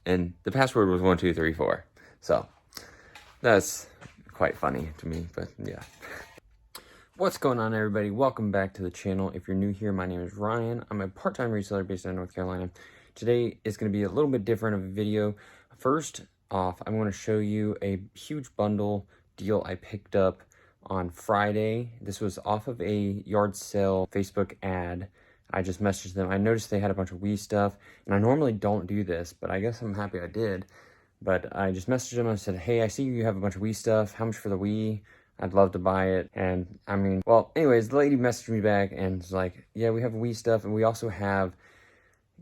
and the password was 1234. So that's quite funny to me, but yeah. What's going on, everybody? Welcome back to the channel. If you're new here, my name is Ryan. I'm a part-time reseller based in North Carolina. Today is going to be a little bit different of a video. First off, I'm going to show you a huge bundle deal I picked up on Friday. This was off of a yard sale Facebook ad. I just messaged them. I noticed they had a bunch of Wii stuff, and I normally don't do this, but I guess I'm happy I did. But I just messaged them and said, hey, I see you have a bunch of Wii stuff. How much for the Wii? I'd love to buy it. And I mean, well, anyways, the lady messaged me back and was like, yeah, we have Wii stuff, and we also have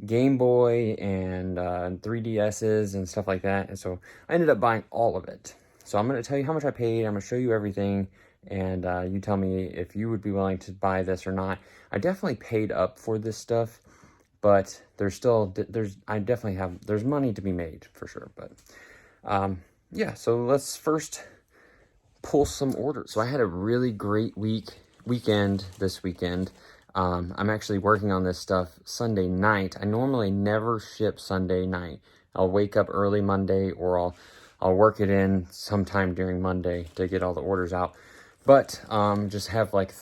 Game Boy and 3DSs and stuff like that. And so I ended up buying all of it. So I'm going to tell you how much I paid. I'm going to show you everything, and you tell me if you would be willing to buy this or not. I definitely paid up for this stuff, but there's money to be made for sure. But yeah, so let's first pull some orders. So I had a really great weekend this weekend. I'm actually working on this stuff Sunday night. I normally never ship Sunday night. I'll wake up early Monday, or I'll work it in sometime during Monday to get all the orders out. But just have like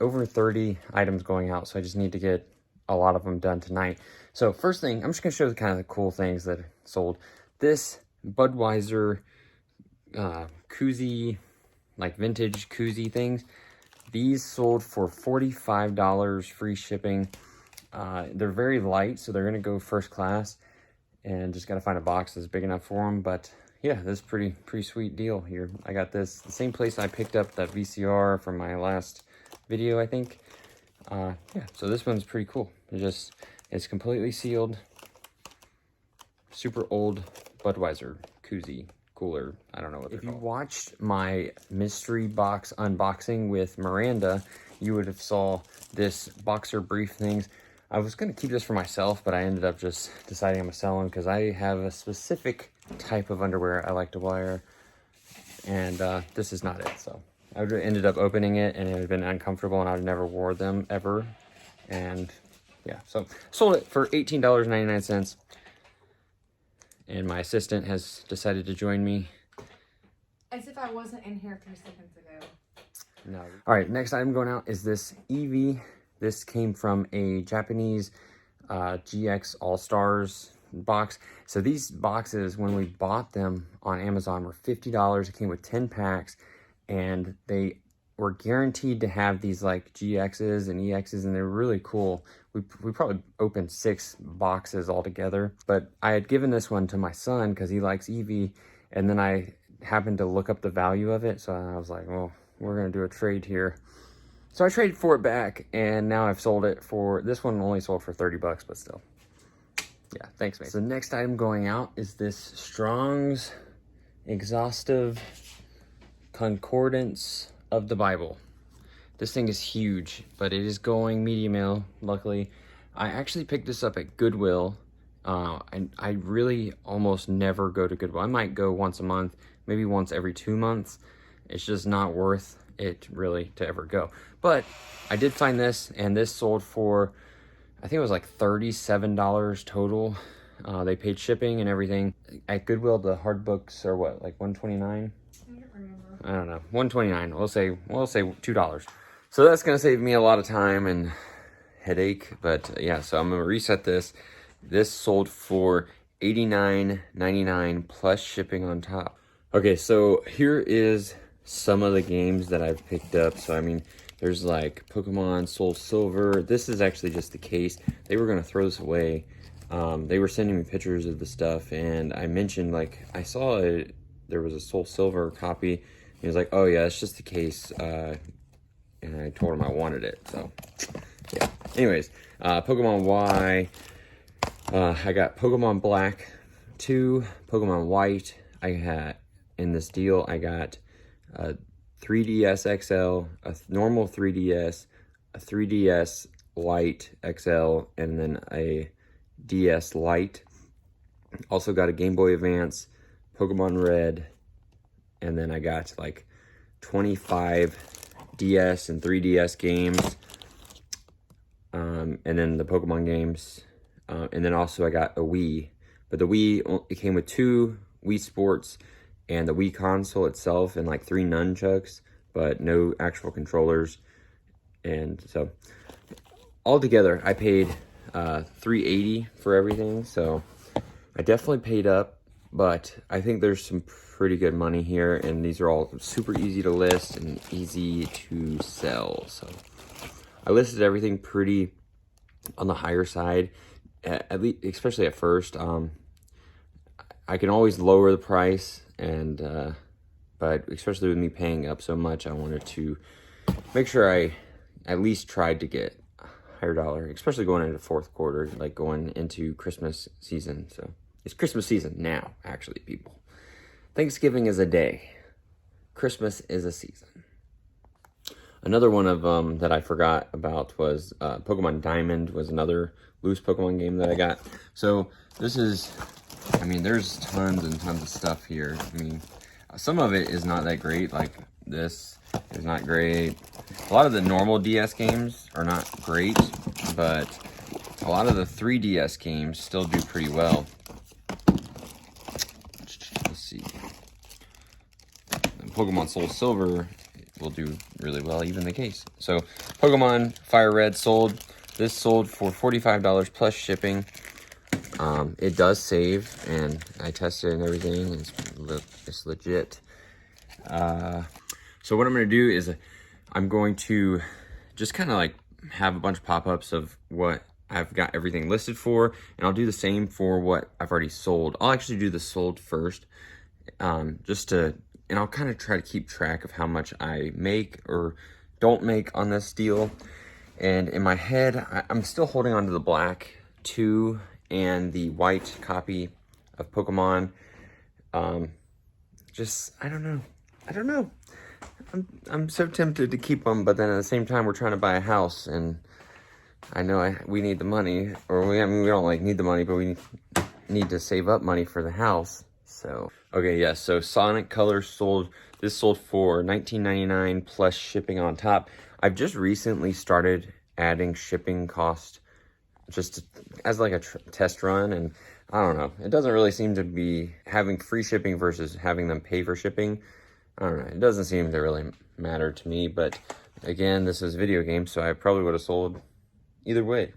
over 30 items going out, so I just need to get a lot of them done tonight. So first thing, I'm just gonna show the kind of the cool things that sold. This Budweiser koozie, like vintage koozie things. These sold for $45, free shipping. They're very light, so they're gonna go first class, and just gotta find a box that's big enough for them. But yeah, this is pretty sweet deal here. I got this the same place I picked up that VCR from my last video, I think. Yeah, so this one's pretty cool. It's completely sealed. Super old Budweiser koozie cooler. I don't know what they're called. If you watched my mystery box unboxing with Miranda, you would have saw this boxer brief things. I was going to keep this for myself, but I ended up just deciding I'm going to sell them because I have a specific type of underwear I like to wear, and this is not it. So I would have ended up opening it, and it would have been uncomfortable, and I would never wore them ever. And yeah, so sold it for $18.99. And my assistant has decided to join me. As if I wasn't in here 3 seconds ago. No. All right, next item going out is this Eevee. This came from a Japanese GX All-Stars box. So these boxes, when we bought them on Amazon, were $50. It came with 10 packs, and they were guaranteed to have these like GXs and EXs, and they're really cool. We probably opened 6 boxes altogether, but I had given this one to my son because he likes Eevee, and then I happened to look up the value of it, so I was like, well, we're gonna do a trade here. So I traded for it back, and now I've sold it for, this one only sold for 30 bucks, but still. Yeah, thanks, mate. So the next item going out is this Strong's Exhaustive Concordance of the Bible. This thing is huge, but it is going medium mail, luckily. I actually picked this up at Goodwill. And I really almost never go to Goodwill. I might go once a month, maybe once every 2 months. It's just not worth it really to ever go. But I did find this, and this sold for, I think it was like $37 total. They paid shipping and everything. At Goodwill, the hard books are what, like $129? I don't remember. I don't know, $129. We'll say $2. So that's gonna save me a lot of time and headache. But yeah, so I'm gonna reset this. This sold for $89.99 plus shipping on top. Okay, so here is some of the games that I've picked up. So I mean, there's like Pokemon Soul Silver. This is actually just the case. They were gonna throw this away. They were sending me pictures of the stuff, and I mentioned, like, I saw there was a Soul Silver copy. He was like, oh yeah, it's just the case. And I told him I wanted it, so yeah. Anyways, Pokemon Y. I got Pokemon Black 2, Pokemon White. I had, in this deal, I got a 3DS XL, a normal 3DS, a 3DS Lite XL, and then a DS Lite. Also got a Game Boy Advance, Pokemon Red, and then I got like 25 DS and 3DS games, and then the Pokemon games, and then also I got a Wii But the Wii, it came with 2 Wii Sports and the Wii console itself and like 3 nunchucks, but no actual controllers. And so altogether, I paid $380 for everything. So I definitely paid up, but I think there's some pretty good money here, and these are all super easy to list and easy to sell. So I listed everything pretty on the higher side, at least, especially at first. I can always lower the price, and but especially with me paying up so much, I wanted to make sure I at least tried to get a higher dollar, especially going into fourth quarter, like going into Christmas season. So it's Christmas season now, actually, people. Thanksgiving is a day. Christmas is a season. Another one of them that I forgot about was Pokemon Diamond was another loose Pokemon game that I got. So this is, I mean, there's tons and tons of stuff here. I mean, some of it is not that great, like this is not great. A lot of the normal DS games are not great, but a lot of the 3DS games still do pretty well. Let's see. Pokemon Soul Silver will do really well, even the case. So Pokemon Fire Red sold. This sold for $45 plus shipping. It does save, and I tested and everything. It's legit. So what I'm going to do is I'm going to just kind of like have a bunch of pop-ups of what I've got everything listed for, and I'll do the same for what I've already sold. I'll actually do the sold first, and I'll kind of try to keep track of how much I make or don't make on this deal. And in my head, I'm still holding on to the black 2 and the white copy of Pokemon. I don't know. I'm so tempted to keep them, but then at the same time, we're trying to buy a house, and I know we need the money, or we don't like need the money, but we need to save up money for the house. So, okay, yeah, so Sonic Colors sold. This sold for $19.99 plus shipping on top. I've just recently started adding shipping cost just as like a test run, and I don't know. It doesn't really seem to be having free shipping versus having them pay for shipping. I don't know. It doesn't seem to really matter to me, but again, this is video games, so I probably would have sold either way.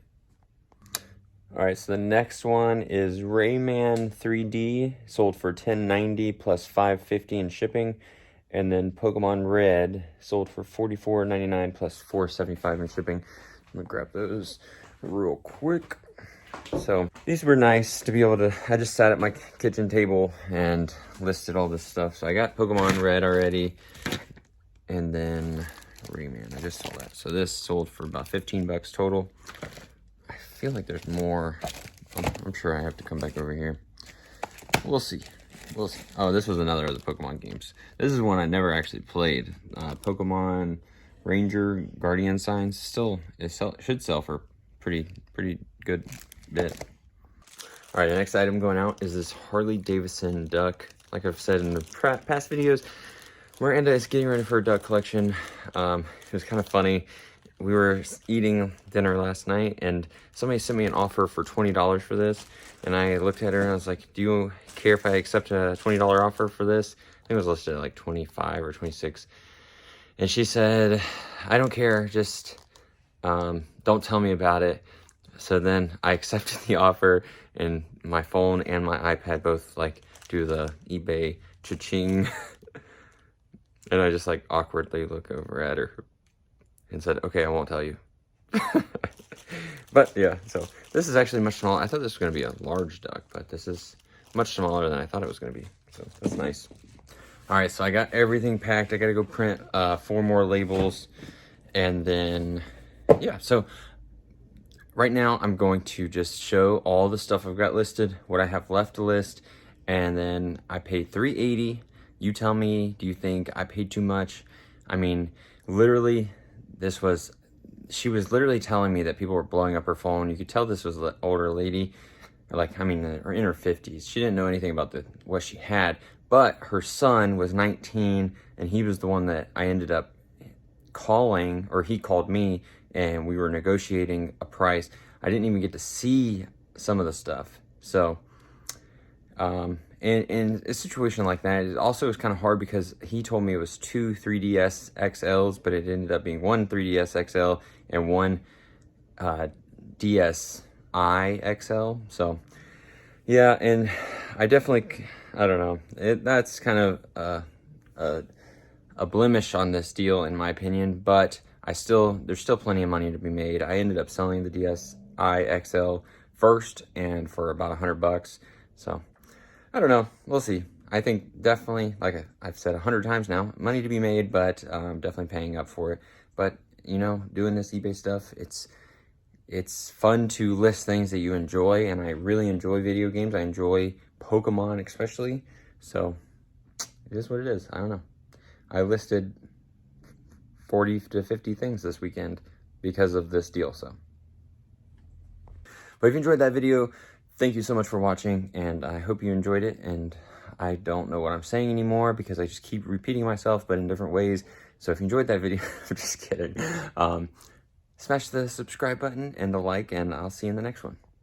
All right, so the next one is Rayman 3D, sold for $10.90 plus $5.50 in shipping. And then Pokemon Red sold for $44.99 plus $4.75 in shipping. I'm gonna grab those real quick. So these were nice to be able to, I just sat at my kitchen table and listed all this stuff. So I got Pokemon Red already, and then Rayman, I just saw that. So this sold for about 15 bucks total. I feel like there's more. I'm sure I have to come back over here. We'll see. We'll see. Oh, this was another of the Pokemon games. This is one I never actually played. Pokemon Ranger Guardian Signs. Still, should sell for pretty good bit. All right, the next item going out is this Harley Davidson duck. Like I've said in the past videos, Miranda is getting ready for a duck collection. It was kind of funny. We were eating dinner last night, and somebody sent me an offer for $20 for this. And I looked at her and I was like, do you care if I accept a $20 offer for this? I think it was listed at like 25 or 26. And she said, I don't care, just don't tell me about it. So then I accepted the offer, and my phone and my iPad both like do the eBay cha-ching. And I just like awkwardly look over at her and said, okay, I won't tell you. But yeah, so this is actually much smaller. I thought this was going to be a large duck, but this is much smaller than I thought it was going to be. So that's nice. All right, so I got everything packed. I got to go print 4 more labels. And then, yeah, so right now I'm going to just show all the stuff I've got listed, what I have left to list. And then I paid $380. You tell me, do you think I paid too much? I mean, literally, she was literally telling me that people were blowing up her phone. You could tell this was an older lady, like, I mean, in her 50s. She didn't know anything about what she had, but her son was 19, and he was the one that I ended up calling, or he called me, and we were negotiating a price. I didn't even get to see some of the stuff. So In a situation like that, it also was kind of hard because he told me it was 2 3DS XLs, but it ended up being 1 3DS XL and 1 DSi XL. So yeah, and I definitely, I don't know, that's kind of a blemish on this deal in my opinion, but there's still plenty of money to be made. I ended up selling the DSi XL first and for about $100. So I don't know, we'll see. I think definitely, like I've said 100 times now, money to be made, but definitely paying up for it. But you know, doing this eBay stuff, it's fun to list things that you enjoy, and I really enjoy video games. I enjoy Pokemon especially, so it is what it is. I don't know. I listed 40 to 50 things this weekend because of this deal, so. But if you enjoyed that video, thank you so much for watching, and I hope you enjoyed it. And I don't know what I'm saying anymore because I just keep repeating myself, but in different ways. So if you enjoyed that video, I'm just kidding. Smash the subscribe button and the like, and I'll see you in the next one.